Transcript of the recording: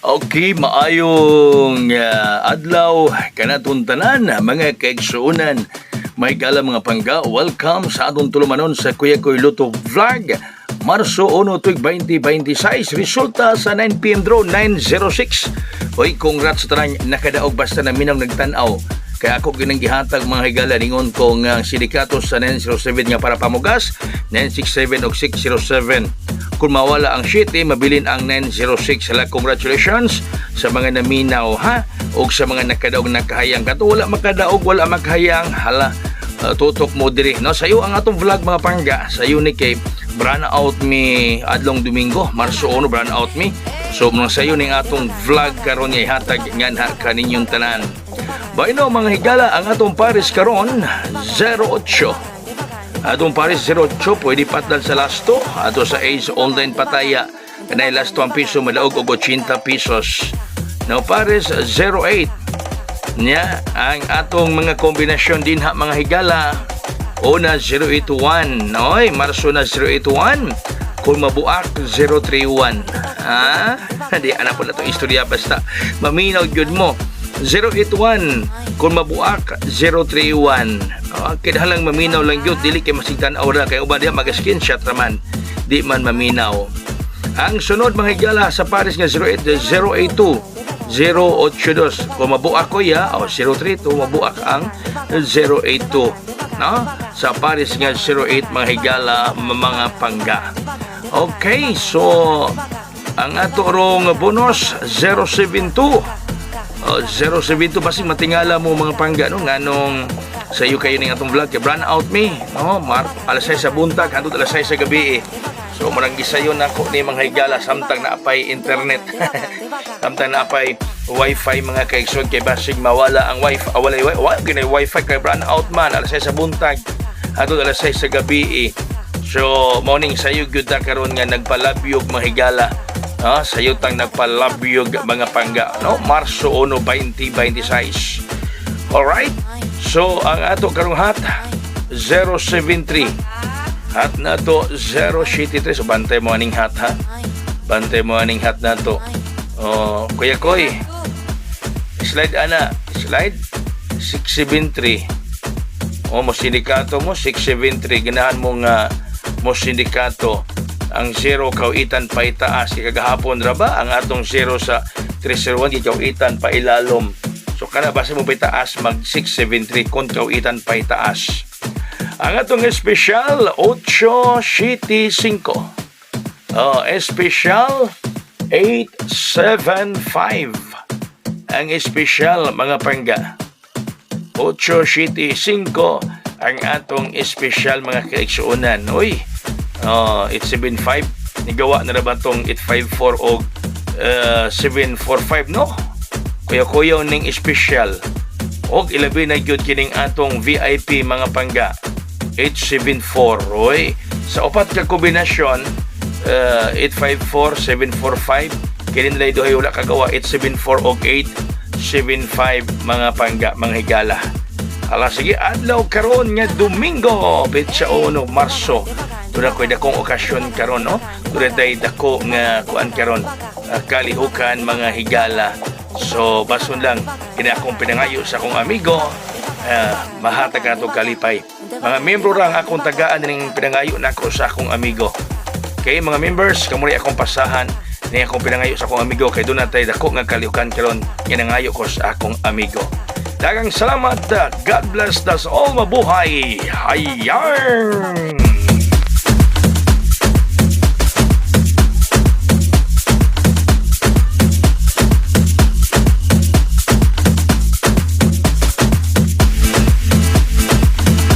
Okay, maayong adlaw kanatong tanan mga kaigsuonan. May gala mga pangga, welcome sa atong tulumanon sa Kuya Koy Luto Vlog. Marso 1, 2026, resulta sa 9pm draw 906. Hoy, congrats sa tanang nakadaog basta na minaw nagtanaw. Kaya ako ginanggihatag mga higala ningon kong sindikato sa 907 nga para pamugas, 967 o 607. Kung mawala ang sheet, mabilin ang 906. Hala, congratulations sa mga naminaw, ha? O sa mga nakadaog nakahayang. Kato wala makadaog, wala makahayang. Hala, tutok mo diri. No? Sayo ang atong vlog mga pangga. Sayo ni kay Brana Out Me adlong Domingo, Marso 1, Brana Out Me. So, mga sayo ning atong vlog karon nga ihatag nga na kaninyong tanan. Baino mga higala, ang atong Paris karon 08. Atong Paris 08, pwede patdan sa lasto. Ato sa Ace Online Pataya, kanay lasto ang piso, malaog og 80 pesos. Now Paris 08. Nya, ang atong mga kombinasyon din ha mga higala. Una 081. Noy, Marso na 081. Kung mabuak 031. Ha? Hindi, anak po na itong istorya basta. Maminaw yun mo. 081 kung mabuak 031. Kailangan maminaw lang yun, dili kay masigtan aura kay uban diha mag-screenshot raman di man maminaw. Ang sunod mga higala sa Paris nga 082 082 kung mabuak ko ya o 032 mabuak ang 082, no? Sa Paris nga 08 mga higala mga pangga. Okay, so ang ato rong bonus 072 072 basing matingala mo mga pangga no nganong sa iyo kayo ning atong vlog kay Brana Out Me no alas 6 sa buntag hangtod alas 6 sa gabi so murang gisayon nako ni mga higala samtang naapay internet samtang naapay wifi mga kaigsoon kay basig mawala ang wifi walay wifi kay Brana Out Man alas 6 sa buntag hangtod alas 6 sa gabi so morning sa iyo gyud ta karon nga nagpalabyog mga higala. Sa iyo tang nagpalabyog mga pangga, no? Marso 1, 2026. Alright? So, ang ato karong hat, 073. Hat na to, 073. So, bantay mo aning hat, ha? Bantay mo aning hat na to. Kuya Koy, slide ana. Slide, 673. Mo sindikato mo, 673. Ganahan mo nga mo sindikato. Ang 0 kawitan pa itaas kagahapon ra ba ang atong 0 sa 301 kawitan pa ilalom so kana base mo pa itaas mag 673 kon kawitan pa itaas ang atong special 875 special 875 ang special mga pangga 875 ang atong special mga kaigsuonan. Uy 875 nigawa na ba tong 854 o 745 no kuya ning special og ilabi na gyud kining atong VIP mga pangga 874 oy sa upat ka kombinasyon 854 745 kini nilay duhay wala kagawa 874 og 875 mga pangga mga higala. Hala sige adlaw karon nga Domingo petsa 1 Marso. Tuna ko'y dakong okasyon karon no? Tuna day dako nga kuan karon kalihukan mga higala. So bason lang kini akong pinangayo sa akong amigo mahatag ato kalipay. Mga membro ra akong tagaan ning pinangayo nako sa akong amigo. Kay mga members kamo ri akong pasahan ni akong pinangayo sa akong amigo kay dunay tay dako nga kalihukan karon ginangayo ko sa akong amigo. Daghang salamat. God bless us all. Mabuhay. Hayang.